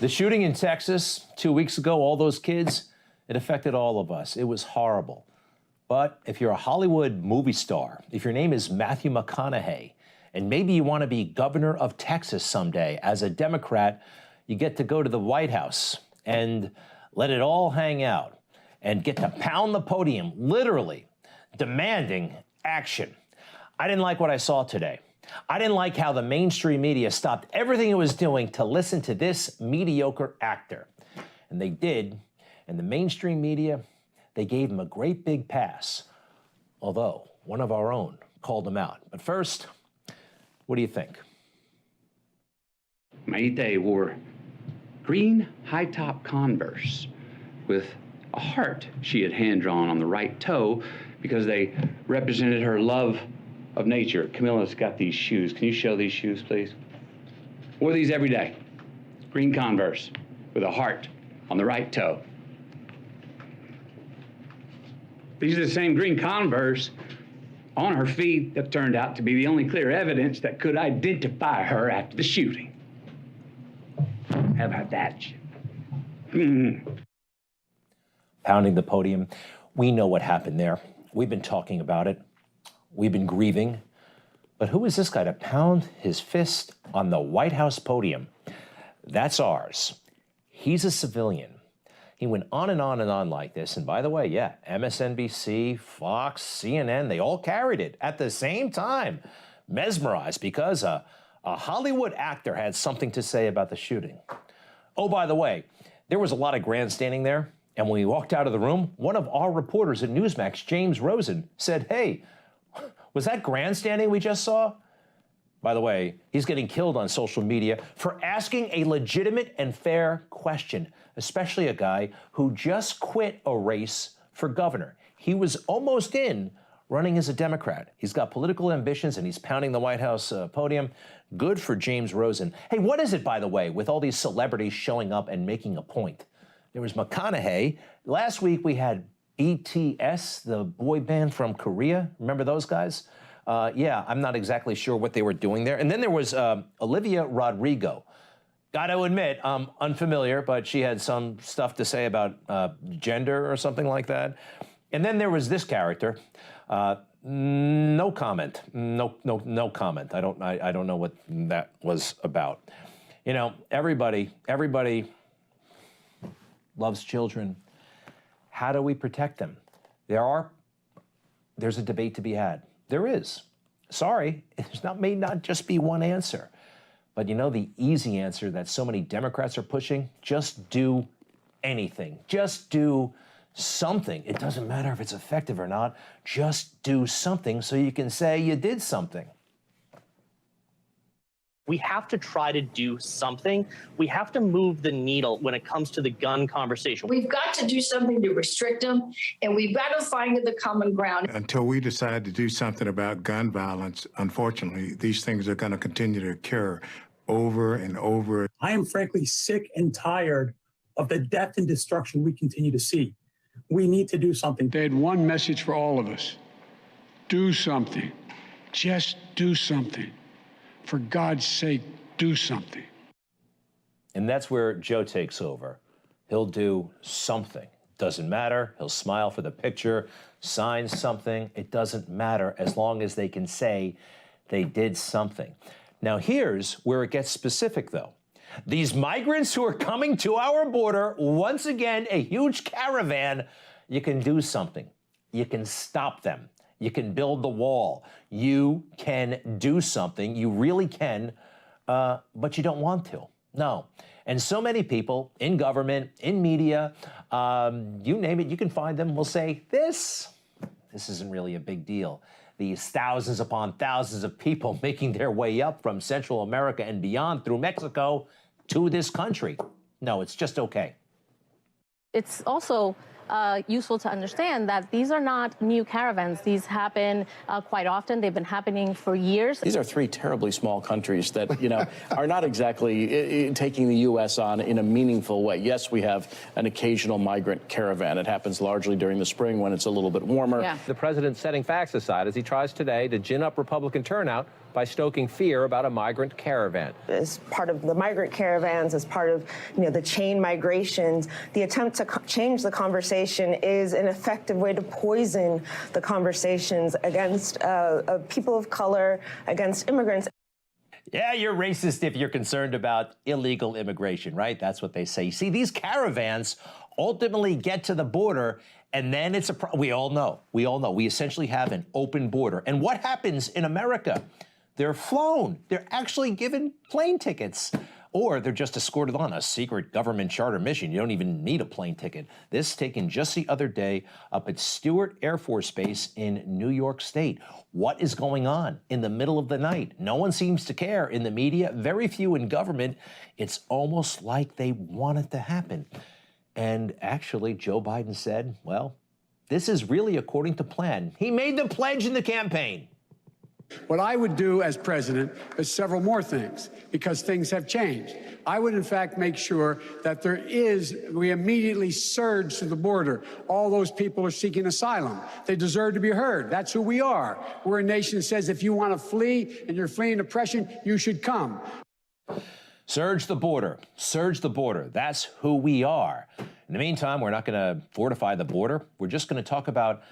The shooting in Texas 2 weeks ago, all those kids, it affected all of us. It was horrible. But if you're a Hollywood movie star, if your name is Matthew McConaughey, and maybe you want to be governor of Texas someday as a Democrat, you get to go to the White House and let it all hang out and get to pound the podium, literally demanding action. I didn't like what I saw today. I didn't like how the mainstream media stopped everything it was doing to listen to this mediocre actor. And they did, and the mainstream media, they gave him a great big pass, although one of our own called him out. But first, what do you think? Mayday wore green high-top Converse with a heart she had hand-drawn on the right toe because they represented her love of nature. Camilla's got these shoes. Can you show these shoes, please? Wore these every day. Green Converse with a heart on the right toe. These are the same green Converse on her feet that turned out to be the only clear evidence that could identify her after the shooting. How about that? Pounding the podium. We know what happened there. We've been talking about it. We've been grieving. But who is this guy to pound his fist on the White House podium? That's ours. He's a civilian. He went on and on and on like this. And by the way, yeah, MSNBC, Fox, CNN, they all carried it at the same time. Mesmerized because a Hollywood actor had something to say about the shooting. Oh, by the way, there was a lot of grandstanding there. And when we walked out of the room, one of our reporters at Newsmax, James Rosen, said, "Hey, was that grandstanding we just saw?" By the way, he's getting killed on social media for asking a legitimate and fair question, especially a guy who just quit a race for governor. He was almost in running as a Democrat. He's got political ambitions and he's pounding the White House podium. Good for James Rosen. Hey, what is it, by the way, with all these celebrities showing up and making a point? There was McConaughey. Last week we had BTS, the boy band from Korea. Remember those guys? Yeah, I'm not exactly sure what they were doing there. And then there was Olivia Rodrigo. Got to admit, I'm unfamiliar, but she had some stuff to say about gender or something like that. And then there was this character. No comment. No comment. I don't know what that was about. You know, everybody loves children. How do we protect them? There's a debate to be had. There is. Sorry, may not just be one answer. But you know the easy answer that so many Democrats are pushing? Just do anything. Just do something. It doesn't matter if it's effective or not. Just do something so you can say you did something. We have to try to do something. We have to move the needle when it comes to the gun conversation. We've got to do something to restrict them, and we've got to find the common ground. Until we decide to do something about gun violence, unfortunately, these things are going to continue to occur over and over. I am frankly sick and tired of the death and destruction we continue to see. We need to do something. They had one message for all of us. Do something. Just do something. For God's sake, do something. And that's where Joe takes over. He'll do something. Doesn't matter. He'll smile for the picture, sign something. It doesn't matter as long as they can say they did something. Now, here's where it gets specific, though. These migrants who are coming to our border, once again, a huge caravan, you can do something. You can stop them. You can build the wall. You can do something. You really can, but you don't want to. No. And so many people in government, in media, you name it, you can find them, will say, this isn't really a big deal. These thousands upon thousands of people making their way up from Central America and beyond through Mexico to this country. No, it's just okay. It's also useful to understand that these are not new caravans. These happen quite often. They've been happening for years. These are three terribly small countries that, you know, are not exactly taking the U.S. on in a meaningful way. Yes, we have an occasional migrant caravan. It happens largely during the spring when it's a little bit warmer. Yeah. The president's setting facts aside as he tries today to gin up Republican turnout by stoking fear about a migrant caravan. As part of the migrant caravans, as part of, you know, the chain migrations, the attempt to change the conversation is an effective way to poison the conversations against people of color, against immigrants. Yeah, you're racist if you're concerned about illegal immigration, right? That's what they say. You see, these caravans ultimately get to the border, and then it's we all know. We essentially have an open border. And what happens in America? They're flown. They're actually given plane tickets. Or they're just escorted on a secret government charter mission. You don't even need a plane ticket. This taken just the other day up at Stewart Air Force Base in New York State. What is going on in the middle of the night? No one seems to care in the media, very few in government. It's almost like they want it to happen. And actually, Joe Biden said, well, this is really according to plan. He made the pledge in the campaign. What I would do as president is several more things, because things have changed. I would, in fact, make sure that we immediately surge to the border. All those people are seeking asylum. They deserve to be heard. That's who we are. We're a nation that says if you want to flee and you're fleeing oppression, you should come. Surge the border. Surge the border. That's who we are. In the meantime, we're not going to fortify the border. We're just going to talk about,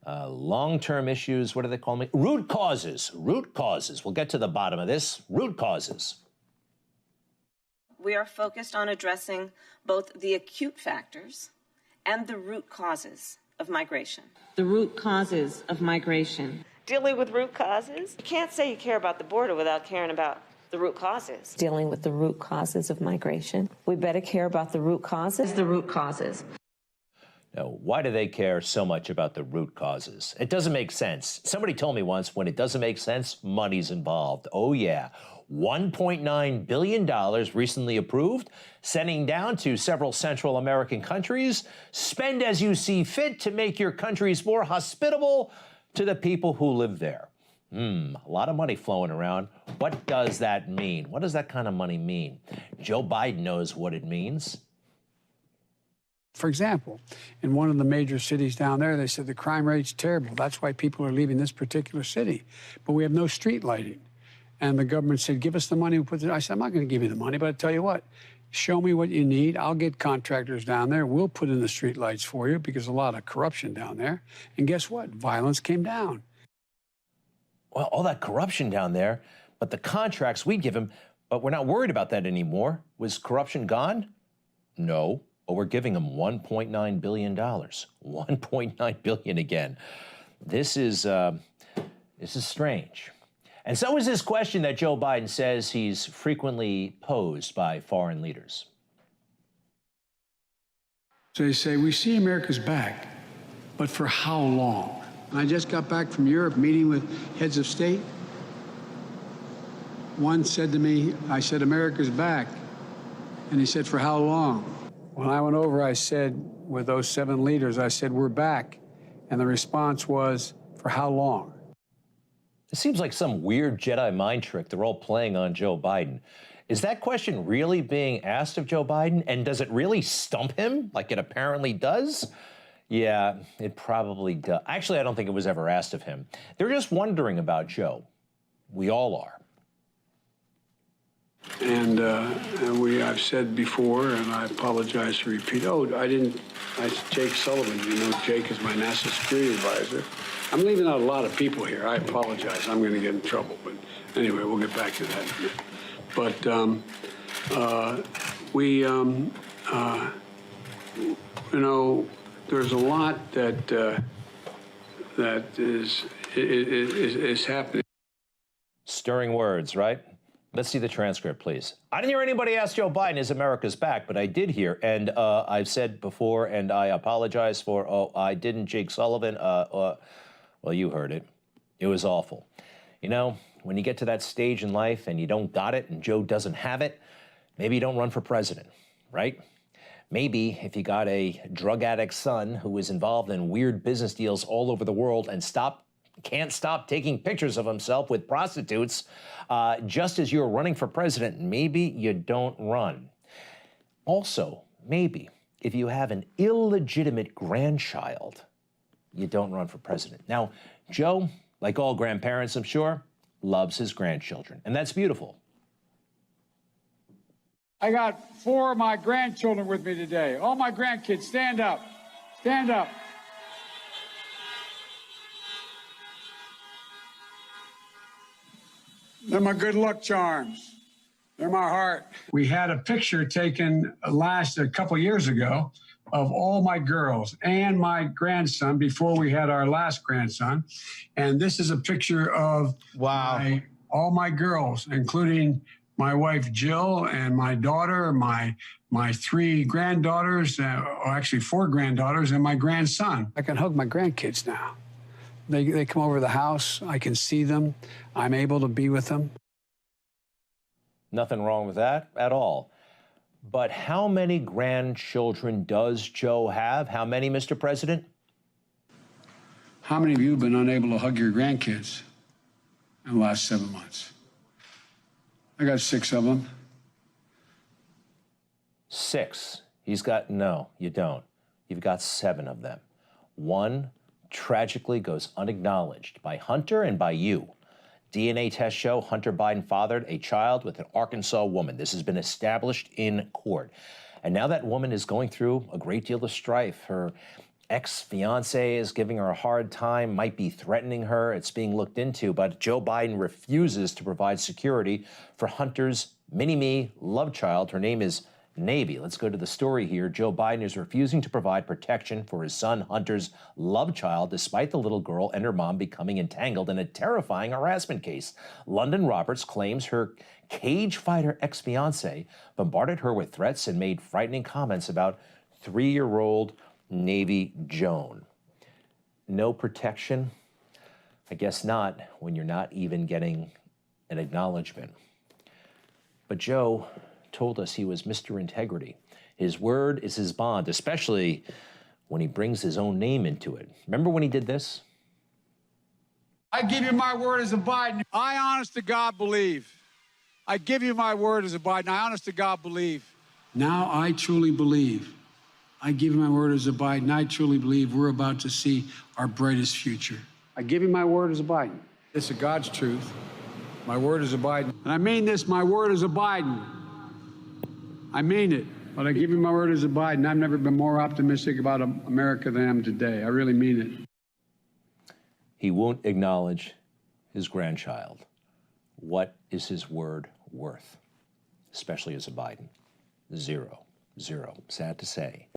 long-term issues. What do they call me? Root causes. Root causes. We'll get to the bottom of this. Root causes. We are focused on addressing both the acute factors and the root causes of migration. The root causes of migration. Dealing with root causes? You can't say you care about the border without caring about the root causes. Dealing with the root causes of migration. We better care about the root causes. The root causes. Now, why do they care so much about the root causes? It doesn't make sense. Somebody told me once, when it doesn't make sense, money's involved. Oh, yeah. $1.9 billion recently approved, sending down to several Central American countries. Spend as you see fit to make your countries more hospitable to the people who live there. A lot of money flowing around. What does that mean? What does that kind of money mean? Joe Biden knows what it means. For example, in one of the major cities down there, they said the crime rate's terrible. That's why people are leaving this particular city. But we have no street lighting. And the government said, give us the money. I said, I'm not going to give you the money, but I tell you what, show me what you need. I'll get contractors down there. We'll put in the street lights for you, because a lot of corruption down there. And guess what? Violence came down. Well, all that corruption down there, but the contracts we give him, but we're not worried about that anymore. Was corruption gone? No. But we're giving them $1.9 billion. $1.9 billion again. This is strange. And so is this question that Joe Biden says he's frequently posed by foreign leaders. So they say, we see America's back, but for how long? I just got back from Europe meeting with heads of state. One said to me, I said, America's back. And he said, for how long? When I went over, I said, with those 7 leaders, I said, we're back. And the response was, for how long? It seems like some weird Jedi mind trick they're all playing on Joe Biden. Is that question really being asked of Joe Biden? And does it really stump him like it apparently does? Yeah, it probably does. Actually, I don't think it was ever asked of him. They're just wondering about Joe. We all are. And I've said before, and I apologize to repeat, Jake Sullivan, you know, Jake is my national security advisor. I'm leaving out a lot of people here. I apologize. I'm going to get in trouble. But anyway, we'll get back to that. But you know, there's a lot that is happening. Stirring words, right? Let's see the transcript, please. I didn't hear anybody ask Joe Biden, is America's back? But I did hear, and I've said before, and I apologize for, I didn't, Jake Sullivan. Well, you heard it. It was awful. You know, when you get to that stage in life and you don't got it and Joe doesn't have it, maybe you don't run for president, right? Maybe if you got a drug addict son who is involved in weird business deals all over the world and can't stop taking pictures of himself with prostitutes, just as you're running for president, maybe you don't run. Also, maybe if you have an illegitimate grandchild, you don't run for president. Now, Joe, like all grandparents, I'm sure, loves his grandchildren, and that's beautiful. I got 4 of my grandchildren with me today. All my grandkids, stand up. Stand up. They're my good luck charms. They're my heart. We had a picture taken a couple years ago of all my girls and my grandson before we had our last grandson. And this is a picture of all my girls, including my wife, Jill, and my daughter, my 3 granddaughters, or actually 4 granddaughters, and my grandson. I can hug my grandkids now. They come over to the house. I can see them. I'm able to be with them. Nothing wrong with that at all. But how many grandchildren does Joe have? How many, Mr. President? How many of you have been unable to hug your grandkids in the last 7 months? I got 6 of them. 6. No, you don't. You've got 7 of them. 1 tragically goes unacknowledged by Hunter and by you. DNA tests show Hunter Biden fathered a child with an Arkansas woman. This has been established in court. And now that woman is going through a great deal of strife. Her ex-fiance is giving her a hard time, might be threatening her. It's being looked into, but Joe Biden refuses to provide security for Hunter's mini-me love child. Her name is Navy. Let's go to the story here. Joe Biden is refusing to provide protection for his son Hunter's love child, despite the little girl and her mom becoming entangled in a terrifying harassment case. London Roberts claims her cage fighter ex-fiance bombarded her with threats and made frightening comments about 3-year-old Navy Joan. No protection? I guess not, when you're not even getting an acknowledgement. But Joe told us he was Mr. Integrity. His word is his bond, especially when he brings his own name into it. Remember when he did this? I give you my word as a Biden. I honest to God believe. I give you my word as a Biden. I honest to God believe. Now I truly believe. I give you my word as a Biden. I truly believe we're about to see our brightest future. I give you my word as a Biden. This is God's truth. My word is a Biden. And I mean this, my word is a Biden. I mean it. But I give you my word as a Biden. I've never been more optimistic about America than I am today. I really mean it. He won't acknowledge his grandchild. What is his word worth, especially as a Biden? 0. 0. Sad to say.